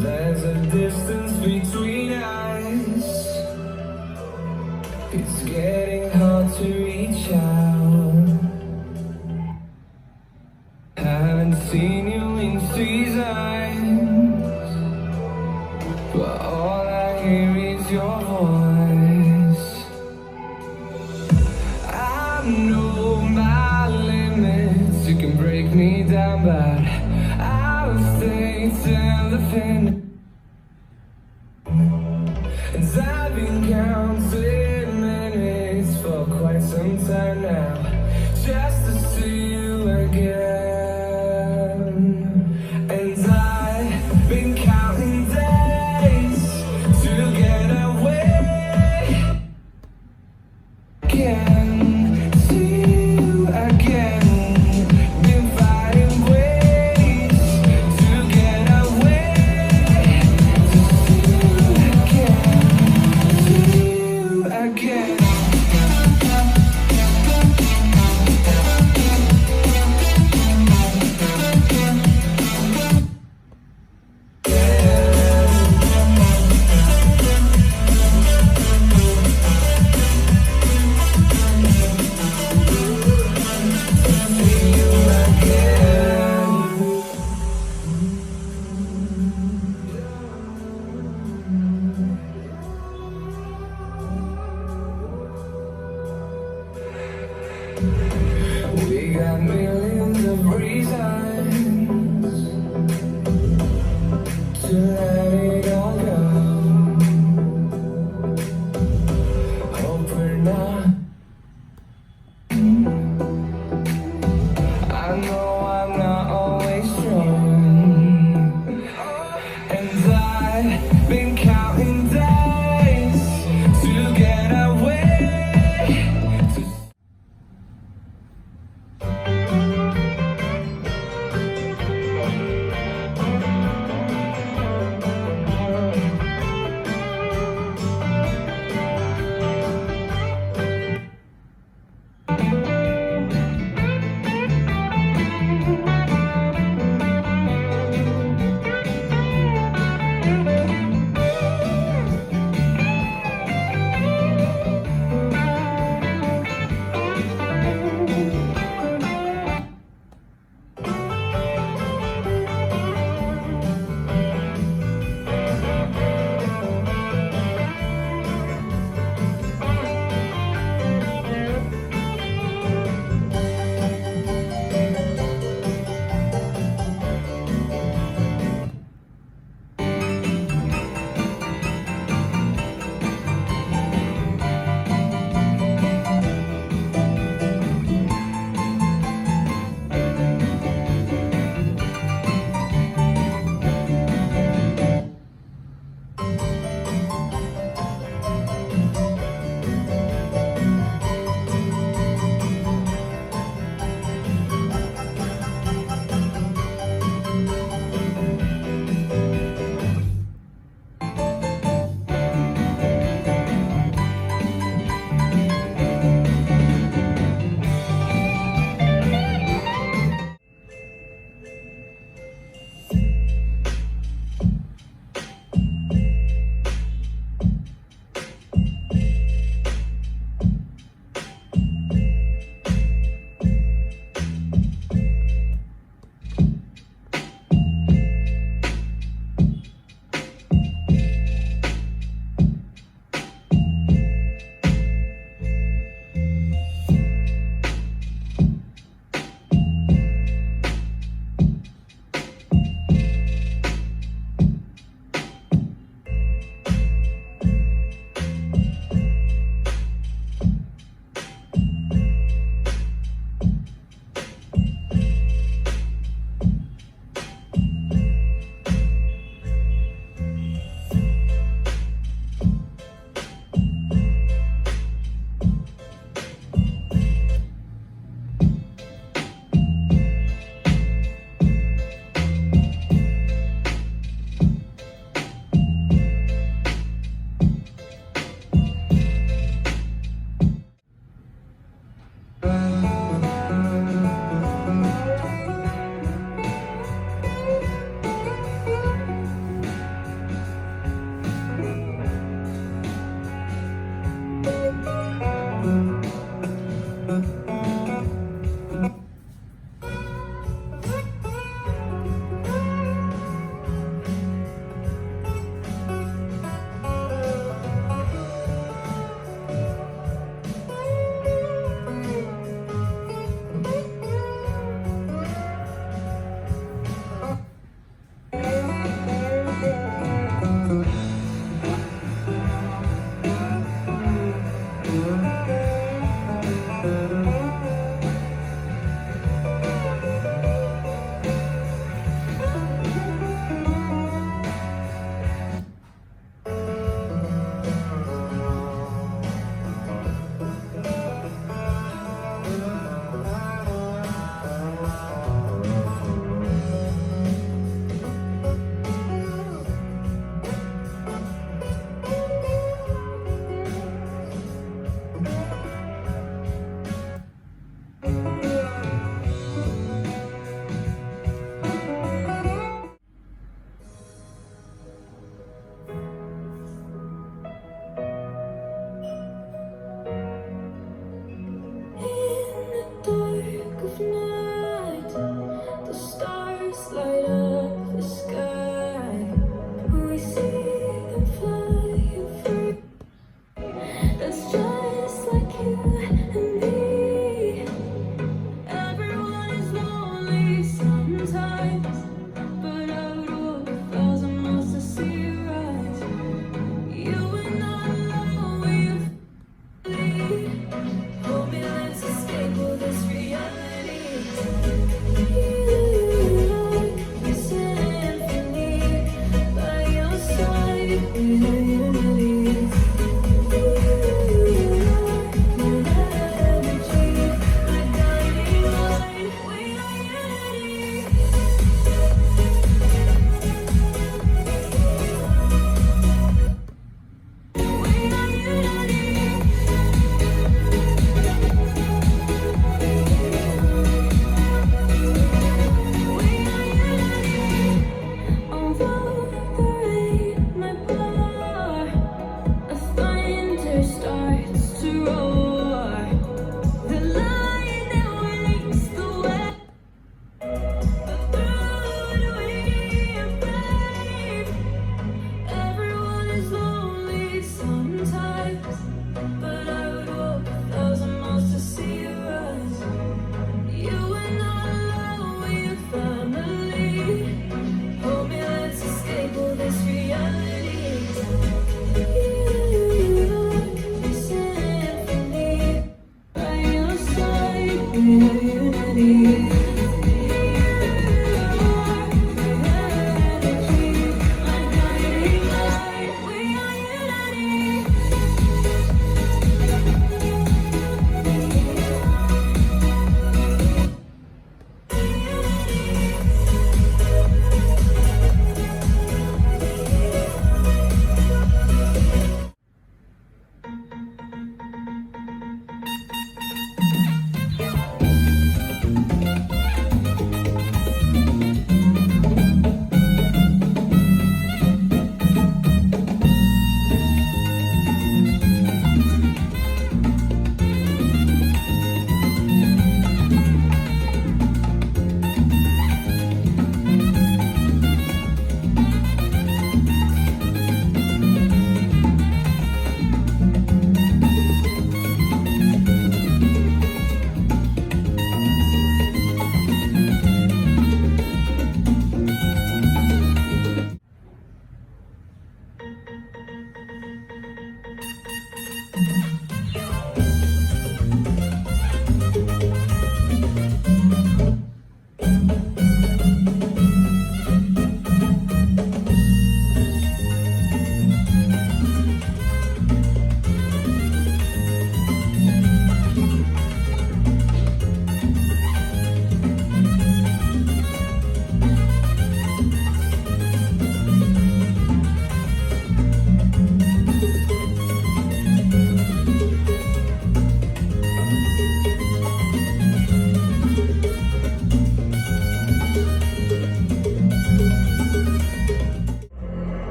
There's a distance between us. It's getting hard to reach out. Haven't seen you in seasons, but all I hear is your voice. I know my limits, you can break me down, but I'll stay till the finish. And I've been counting minutes for quite some time now, just to see you again. And I've been counting days to get away again, see you again. Been finding ways to get away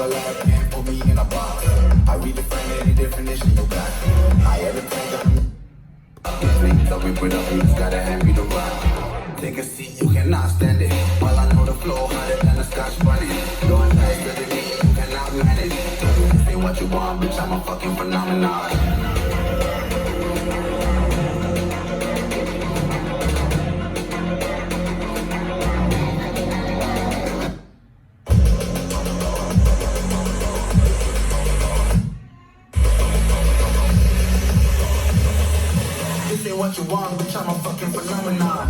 a lot of pain, put me in a box. I redefine any definition you got. I ever think that things that we put up, you just gotta hand me the rock. Take a seat, you cannot stand it. While I know the flow harder than a scotch bunny. Going faster than me, you cannot manage. Say what you want, bitch, I'm a fucking phenomenon. Say what you want, bitch, I'm a fucking phenomenon.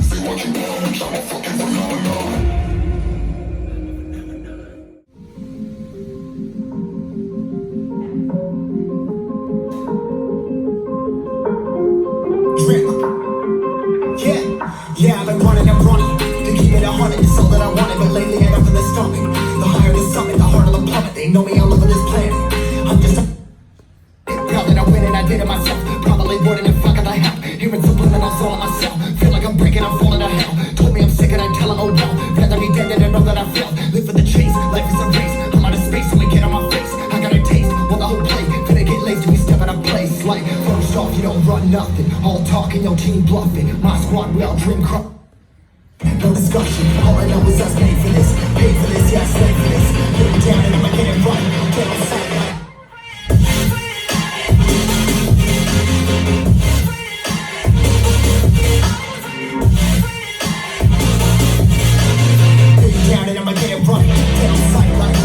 Say what you want, bitch, I'm a fucking phenomenon. Yeah, I've been running and running to keep it 100, it's all that I wanted. But lately I don't feel the stomach. The higher the summit, the harder the plummet. They know me all over this planet. I'm just a proud that I win and I did it myself. Probably wouldn't if I could I help. Hearing subliminals all on myself. Feel like I'm breaking, I'm falling to hell. Told me I'm sick and I tell them, oh well. Rather be dead than to know that I failed. Live for the chase, life is a race. I'm out of space, so we get on my face. I got a taste, well the whole play. Finna get laced, we step out of place. Like first off, you don't run nothing. All talking, your team bluffing. My squad, we all dream crop. No discussion, all I know is us made for this. Paid for this, yeah, slave for this. Put it down and I'ma get it right. Get on sight like put it down and I'ma get it right. Get on sight like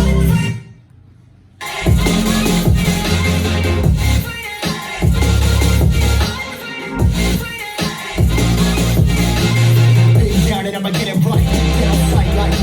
I'ma get it right, get on sight like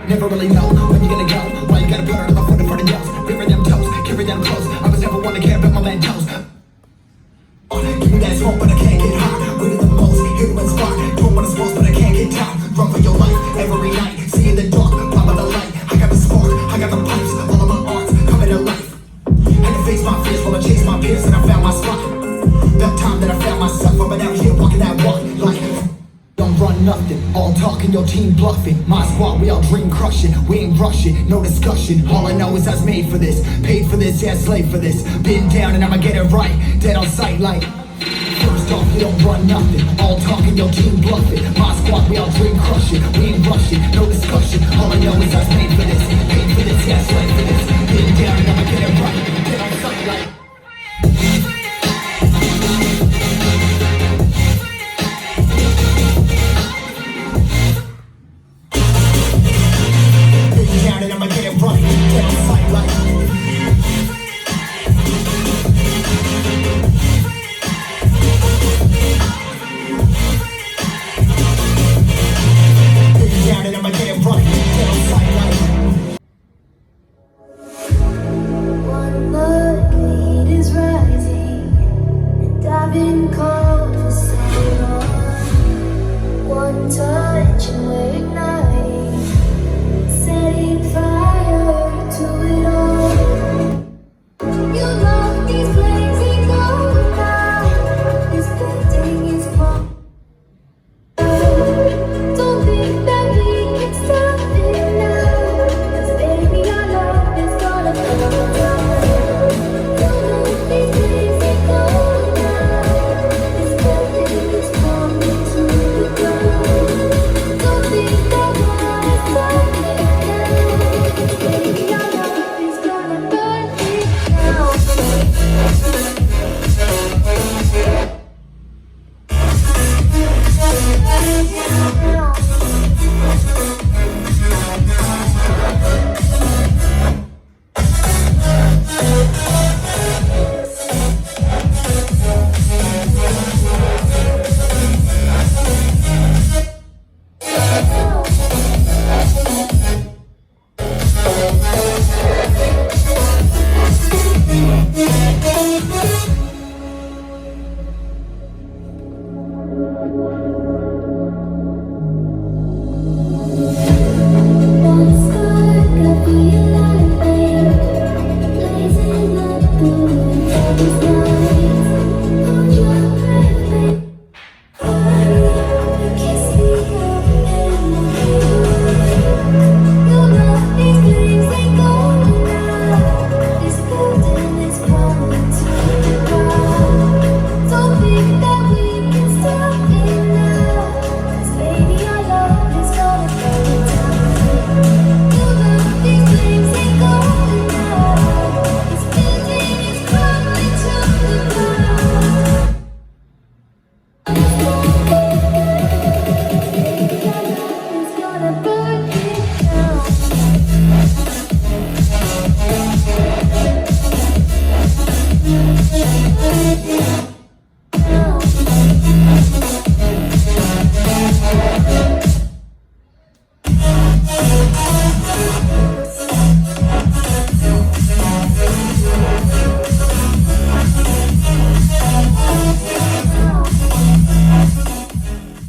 never really know when you're gonna go. Why you gotta put her on the foot in front of yours? River them toes, carry them close. I was never one to care about my man toes. Give me that smoke, but I can't get hot. Way to the most, hit when spark. Don't wanna smoke, but I can't get tired. Run for your life every night. See in the dark, pop of the light. I got the spark, I got the pipes. All of my arts coming to life. Had to face my fears while I chased my peers and I found my spot. That time that I found myself, I've been out here walking that walk like don't run nothing, all talking, your team bluffing. My squad, we all dream crushing. We ain't rushing, no discussion. All I know is I was made for this. Paid for this, yeah, slave for this. Been down and I'ma get it right. Dead on sight like first off, you don't run nothing. All talking, your team bluffing. My squad, we all dream crushing. We ain't rushing, no discussion. All I know is I was made for this. Paid for this, yeah, slave for this. Been down and I'ma get it right. Dead on sight like and I'ma get it right, get on sight like put it down and I'ma get it right, get on sight